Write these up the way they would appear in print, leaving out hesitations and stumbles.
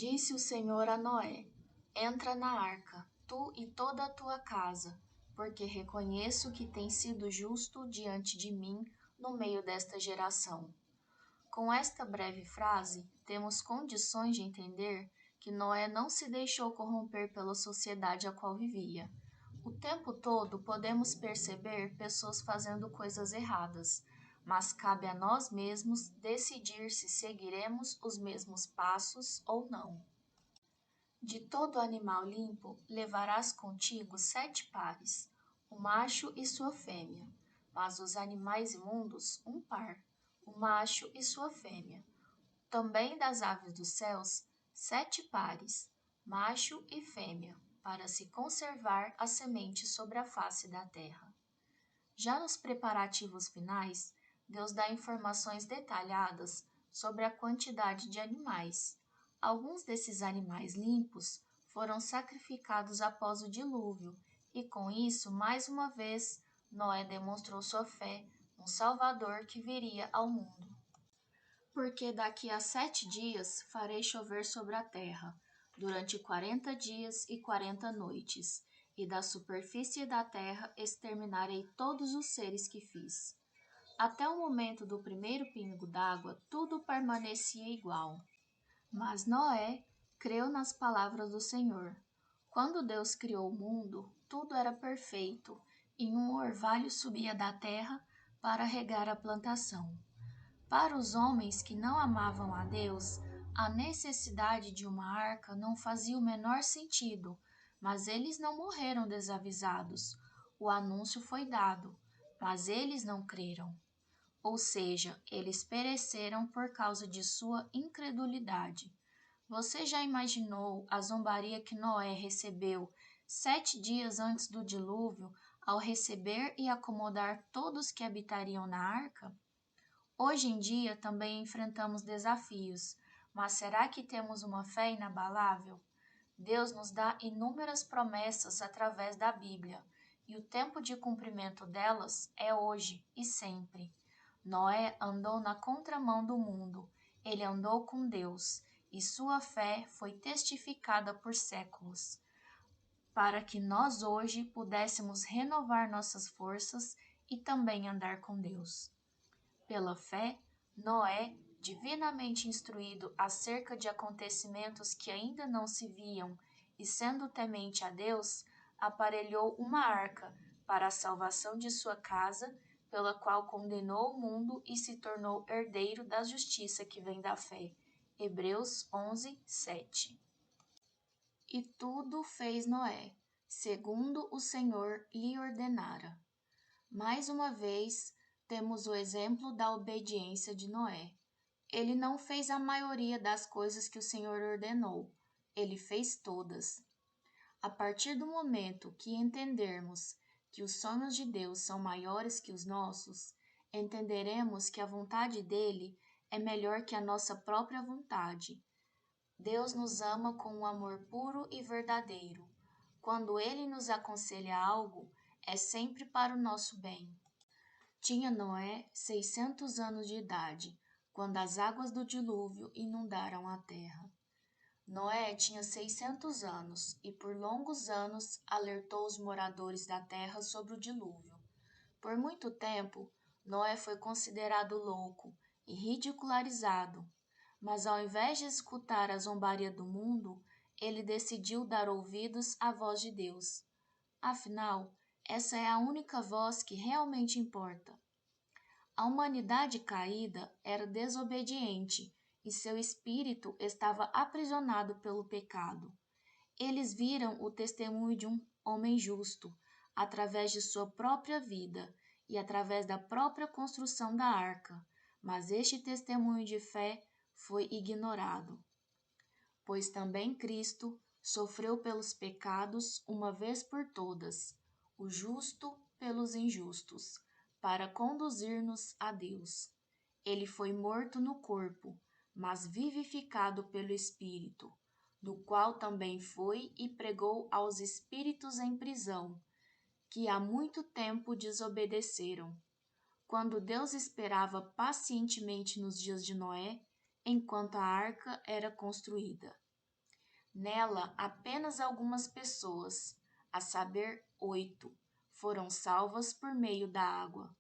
Disse o Senhor a Noé: Entra na arca, tu e toda a tua casa, porque reconheço que tens sido justo diante de mim no meio desta geração. Com esta breve frase, temos condições de entender que Noé não se deixou corromper pela sociedade a qual vivia. O tempo todo podemos perceber pessoas fazendo coisas erradas, mas cabe a nós mesmos decidir se seguiremos os mesmos passos ou não. De todo animal limpo levarás contigo 7 pares, o macho e sua fêmea, mas os animais imundos, um par, o macho e sua fêmea. Também das aves dos céus, 7 pares, macho e fêmea, para se conservar a semente sobre a face da terra. Já nos preparativos finais, Deus dá informações detalhadas sobre a quantidade de animais. Alguns desses animais limpos foram sacrificados após o dilúvio, e com isso, mais uma vez, Noé demonstrou sua fé no Salvador que viria ao mundo. Porque daqui a 7 dias farei chover sobre a terra, durante 40 dias e 40 noites, e da superfície da terra exterminarei todos os seres que fiz. Até o momento do primeiro pingo d'água, tudo permanecia igual. Mas Noé creu nas palavras do Senhor. Quando Deus criou o mundo, tudo era perfeito, e um orvalho subia da terra para regar a plantação. Para os homens que não amavam a Deus, a necessidade de uma arca não fazia o menor sentido, mas eles não morreram desavisados. O anúncio foi dado, mas eles não creram. Ou seja, eles pereceram por causa de sua incredulidade. Você já imaginou a zombaria que Noé recebeu 7 dias antes do dilúvio, ao receber e acomodar todos que habitariam na arca? Hoje em dia também enfrentamos desafios, mas será que temos uma fé inabalável? Deus nos dá inúmeras promessas através da Bíblia, e o tempo de cumprimento delas é hoje e sempre. Noé andou na contramão do mundo, ele andou com Deus, e sua fé foi testificada por séculos, para que nós hoje pudéssemos renovar nossas forças e também andar com Deus. Pela fé, Noé, divinamente instruído acerca de acontecimentos que ainda não se viam e sendo temente a Deus, aparelhou uma arca para a salvação de sua casa, pela qual condenou o mundo e se tornou herdeiro da justiça que vem da fé. Hebreus 11, 7. E tudo fez Noé, segundo o Senhor lhe ordenara. Mais uma vez, temos o exemplo da obediência de Noé. Ele não fez a maioria das coisas que o Senhor ordenou, ele fez todas. A partir do momento que entendermos que os sonhos de Deus são maiores que os nossos, entenderemos que a vontade dele é melhor que a nossa própria vontade. Deus nos ama com um amor puro e verdadeiro. Quando ele nos aconselha algo, é sempre para o nosso bem. Tinha Noé 600 anos de idade, quando as águas do dilúvio inundaram a terra. Noé tinha 600 anos e por longos anos alertou os moradores da terra sobre o dilúvio. Por muito tempo, Noé foi considerado louco e ridicularizado, mas ao invés de escutar a zombaria do mundo, ele decidiu dar ouvidos à voz de Deus. Afinal, essa é a única voz que realmente importa. A humanidade caída era desobediente e seu espírito estava aprisionado pelo pecado. Eles viram o testemunho de um homem justo, através de sua própria vida e através da própria construção da arca, mas este testemunho de fé foi ignorado. Pois também Cristo sofreu pelos pecados uma vez por todas, o justo pelos injustos, para conduzir-nos a Deus. Ele foi morto no corpo, mas vivificado pelo Espírito, no qual também foi e pregou aos espíritos em prisão, que há muito tempo desobedeceram, quando Deus esperava pacientemente nos dias de Noé, enquanto a arca era construída. Nela, apenas algumas pessoas, a saber, 8, foram salvas por meio da água.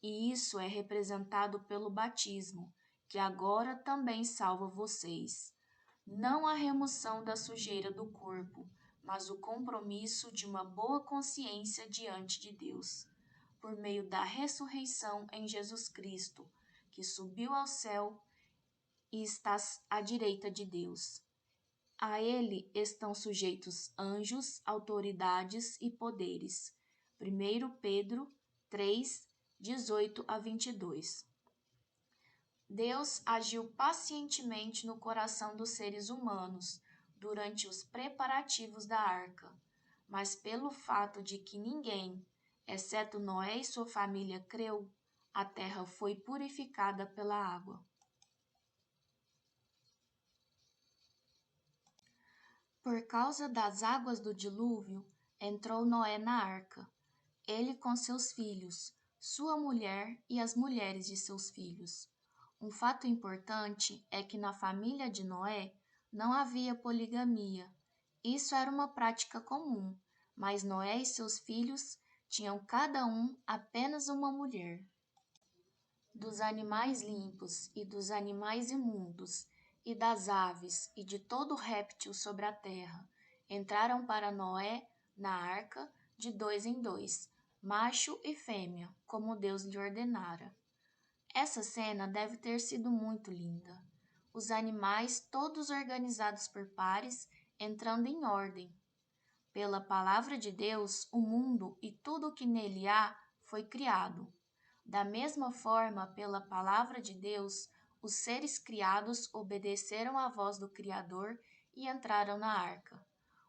E isso é representado pelo batismo, que agora também salva vocês. Não a remoção da sujeira do corpo, mas o compromisso de uma boa consciência diante de Deus, por meio da ressurreição em Jesus Cristo, que subiu ao céu e está à direita de Deus. A ele estão sujeitos anjos, autoridades e poderes. 1 Pedro 3, 18 a 22. Deus agiu pacientemente no coração dos seres humanos durante os preparativos da arca, mas pelo fato de que ninguém, exceto Noé e sua família, creu, a terra foi purificada pela água. Por causa das águas do dilúvio, entrou Noé na arca, ele com seus filhos, sua mulher e as mulheres de seus filhos. Um fato importante é que na família de Noé não havia poligamia. Isso era uma prática comum, mas Noé e seus filhos tinham cada um apenas uma mulher. Dos animais limpos e dos animais imundos, e das aves e de todo réptil sobre a terra, entraram para Noé na arca de 2 em 2, macho e fêmea, como Deus lhe ordenara. Essa cena deve ter sido muito linda. Os animais, todos organizados por pares, entrando em ordem. Pela palavra de Deus, o mundo e tudo o que nele há foi criado. Da mesma forma, pela palavra de Deus, os seres criados obedeceram à voz do Criador e entraram na arca.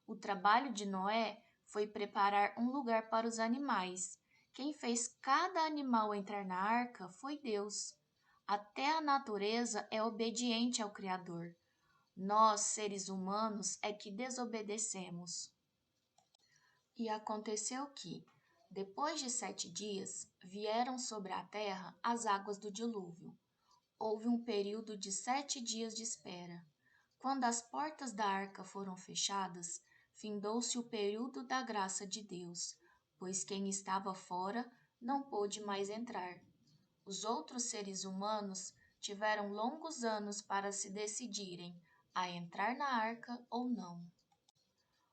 O trabalho de Noé foi preparar um lugar para os animais. Quem fez cada animal entrar na arca foi Deus. Até a natureza é obediente ao Criador. Nós, seres humanos, é que desobedecemos. E aconteceu que, depois de 7 dias, vieram sobre a terra as águas do dilúvio. Houve um período de 7 dias de espera. Quando as portas da arca foram fechadas, findou-se o período da graça de Deus, pois quem estava fora não pôde mais entrar. Os outros seres humanos tiveram longos anos para se decidirem a entrar na arca ou não.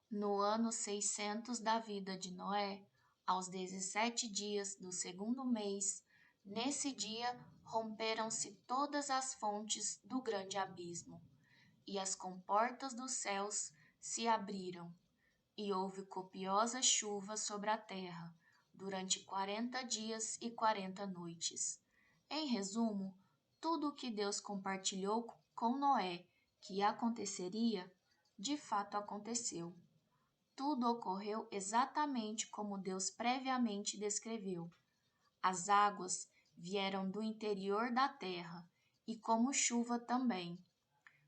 No ano 600 da vida de Noé, aos 17 dias do segundo mês, nesse dia romperam-se todas as fontes do grande abismo, e as comportas dos céus se abriram, e houve copiosa chuva sobre a terra, durante 40 dias e 40 noites. Em resumo, tudo o que Deus compartilhou com Noé que aconteceria, de fato aconteceu. Tudo ocorreu exatamente como Deus previamente descreveu. As águas vieram do interior da terra e como chuva também.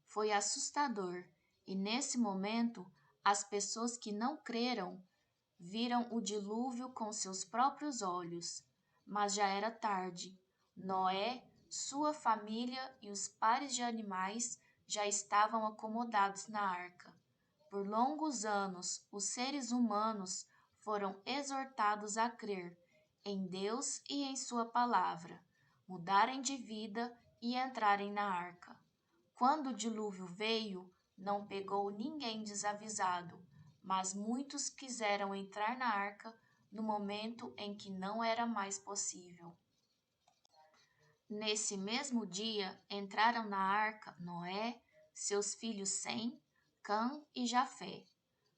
Foi assustador, e nesse momento as pessoas que não creram viram o dilúvio com seus próprios olhos, mas já era tarde. Noé, sua família e os pares de animais já estavam acomodados na arca. Por longos anos, os seres humanos foram exortados a crer em Deus e em Sua palavra, mudarem de vida e entrarem na arca. Quando o dilúvio veio, não pegou ninguém desavisado, mas muitos quiseram entrar na arca no momento em que não era mais possível. Nesse mesmo dia entraram na arca Noé, seus filhos Sem, Cã e Jafé,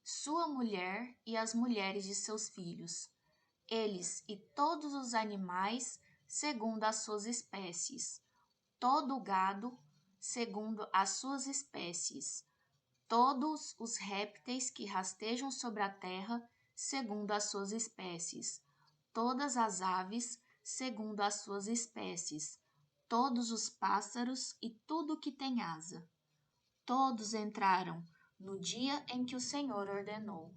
sua mulher e as mulheres de seus filhos, eles e todos os animais segundo as suas espécies, todo o gado segundo as suas espécies, todos os répteis que rastejam sobre a terra segundo as suas espécies, todas as aves segundo as suas espécies, todos os pássaros e tudo que tem asa. Todos entraram no dia em que o Senhor ordenou.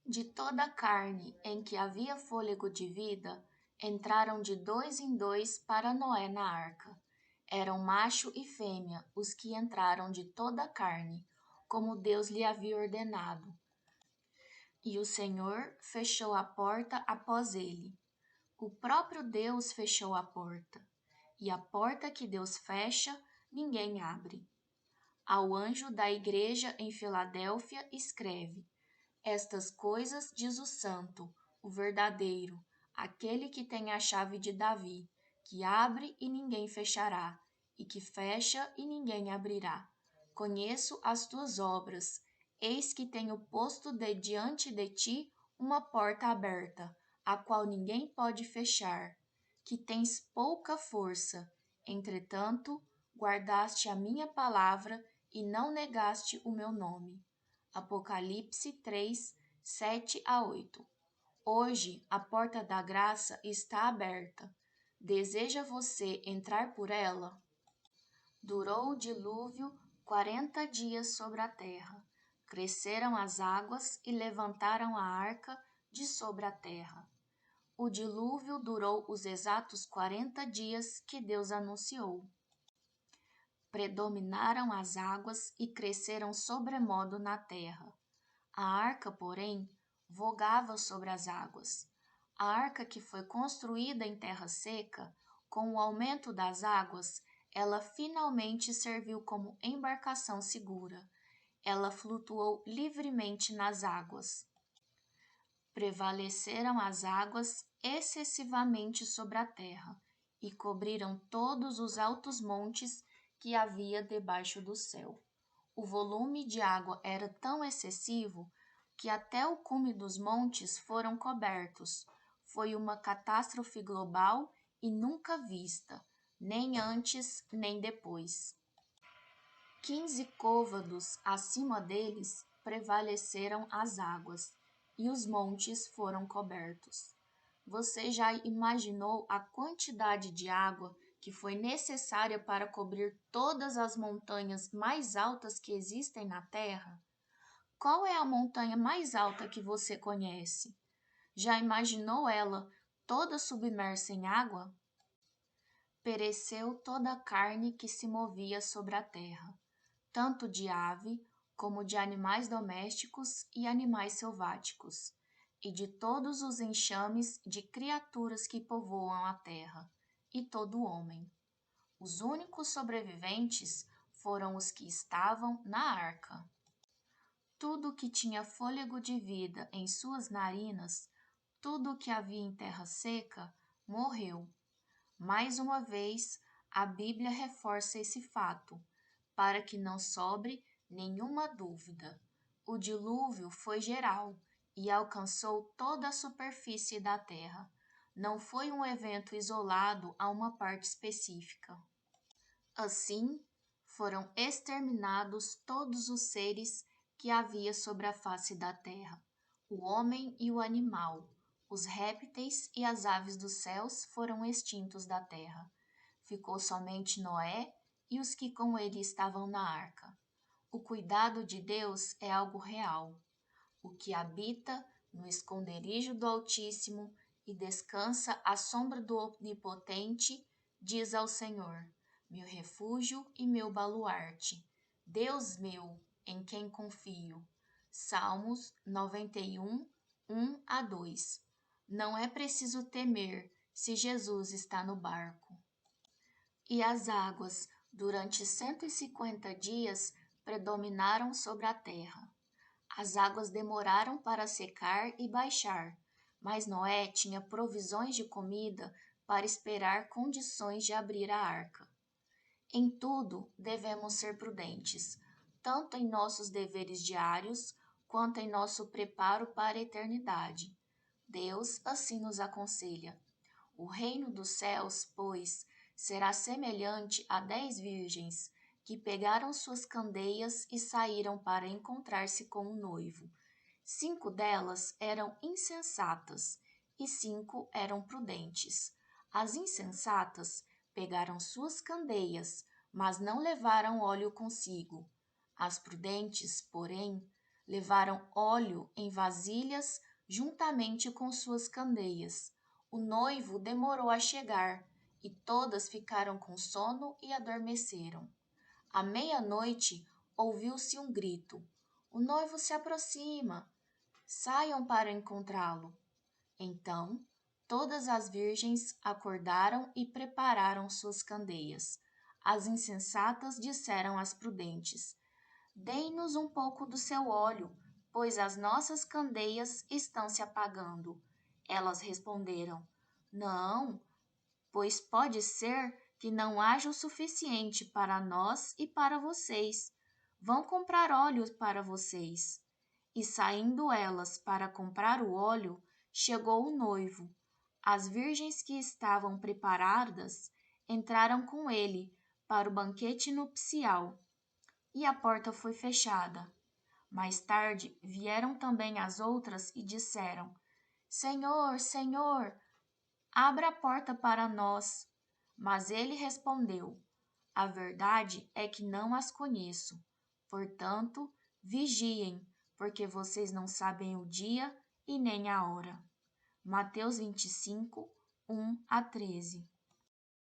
De toda a carne em que havia fôlego de vida, entraram de 2 em 2 para Noé na arca. Eram macho e fêmea os que entraram de toda a carne, como Deus lhe havia ordenado. E o Senhor fechou a porta após ele. O próprio Deus fechou a porta. E a porta que Deus fecha, ninguém abre. Ao anjo da igreja em Filadélfia, escreve: Estas coisas diz o Santo, o verdadeiro, aquele que tem a chave de Davi, que abre e ninguém fechará, e que fecha e ninguém abrirá. Conheço as tuas obras, eis que tenho posto diante de ti uma porta aberta, a qual ninguém pode fechar, que tens pouca força, entretanto, guardaste a minha palavra e não negaste o meu nome. Apocalipse 3, 7 a 8. Hoje a porta da graça está aberta. Deseja você entrar por ela? Durou o dilúvio 40 dias sobre a terra. Cresceram as águas e levantaram a arca de sobre a terra. O dilúvio durou os exatos 40 dias que Deus anunciou. Predominaram as águas e cresceram sobremodo na terra. A arca, porém, vogava sobre as águas. A arca que foi construída em terra seca, com o aumento das águas, ela finalmente serviu como embarcação segura. Ela flutuou livremente nas águas. Prevaleceram as águas excessivamente sobre a terra e cobriram todos os altos montes que havia debaixo do céu. O volume de água era tão excessivo que até o cume dos montes foram cobertos. Foi uma catástrofe global e nunca vista, nem antes nem depois. 15 côvados acima deles prevaleceram as águas, e os montes foram cobertos. Você já imaginou a quantidade de água que foi necessária para cobrir todas as montanhas mais altas que existem na Terra? Qual é a montanha mais alta que você conhece? Já imaginou ela toda submersa em água? Pereceu toda a carne que se movia sobre a terra, tanto de ave como de animais domésticos e animais selváticos, e de todos os enxames de criaturas que povoam a terra, e todo homem. Os únicos sobreviventes foram os que estavam na arca. Tudo o que tinha fôlego de vida em suas narinas, tudo o que havia em terra seca, morreu. Mais uma vez, a Bíblia reforça esse fato, para que não sobre nenhuma dúvida. O dilúvio foi geral e alcançou toda a superfície da terra. Não foi um evento isolado a uma parte específica. Assim, foram exterminados todos os seres que havia sobre a face da terra, o homem e o animal, os répteis e as aves dos céus foram extintos da terra. Ficou somente Noé e os que com ele estavam na arca. O cuidado de Deus é algo real. O que habita no esconderijo do Altíssimo e descansa à sombra do Onipotente, diz ao Senhor: meu refúgio e meu baluarte, Deus meu, em quem confio. Salmos 91, 1 a 2. Não é preciso temer se Jesus está no barco. E as águas, durante 150 dias, predominaram sobre a terra. As águas demoraram para secar e baixar, mas Noé tinha provisões de comida para esperar condições de abrir a arca. Em tudo devemos ser prudentes, tanto em nossos deveres diários, quanto em nosso preparo para a eternidade. Deus assim nos aconselha. O reino dos céus, pois, será semelhante a 10 virgens que pegaram suas candeias e saíram para encontrar-se com o noivo. 5 delas eram insensatas e 5 eram prudentes. As insensatas pegaram suas candeias, mas não levaram óleo consigo. As prudentes, porém, levaram óleo em vasilhas juntamente com suas candeias. O noivo demorou a chegar, e todas ficaram com sono e adormeceram. À meia-noite, ouviu-se um grito: O noivo se aproxima! Saiam para encontrá-lo. Então, todas as virgens acordaram e prepararam suas candeias. As insensatas disseram às prudentes: Dêem-nos um pouco do seu óleo, pois as nossas candeias estão se apagando. Elas responderam: Não, pois pode ser que não haja o suficiente para nós e para vocês. Vão comprar óleo para vocês. E saindo elas para comprar o óleo, chegou o noivo. As virgens que estavam preparadas entraram com ele para o banquete nupcial, e a porta foi fechada. Mais tarde vieram também as outras e disseram: Senhor, Senhor, abra a porta para nós. Mas ele respondeu: A verdade é que não as conheço. Portanto, vigiem, porque vocês não sabem o dia e nem a hora. Mateus 25, 1 a 13.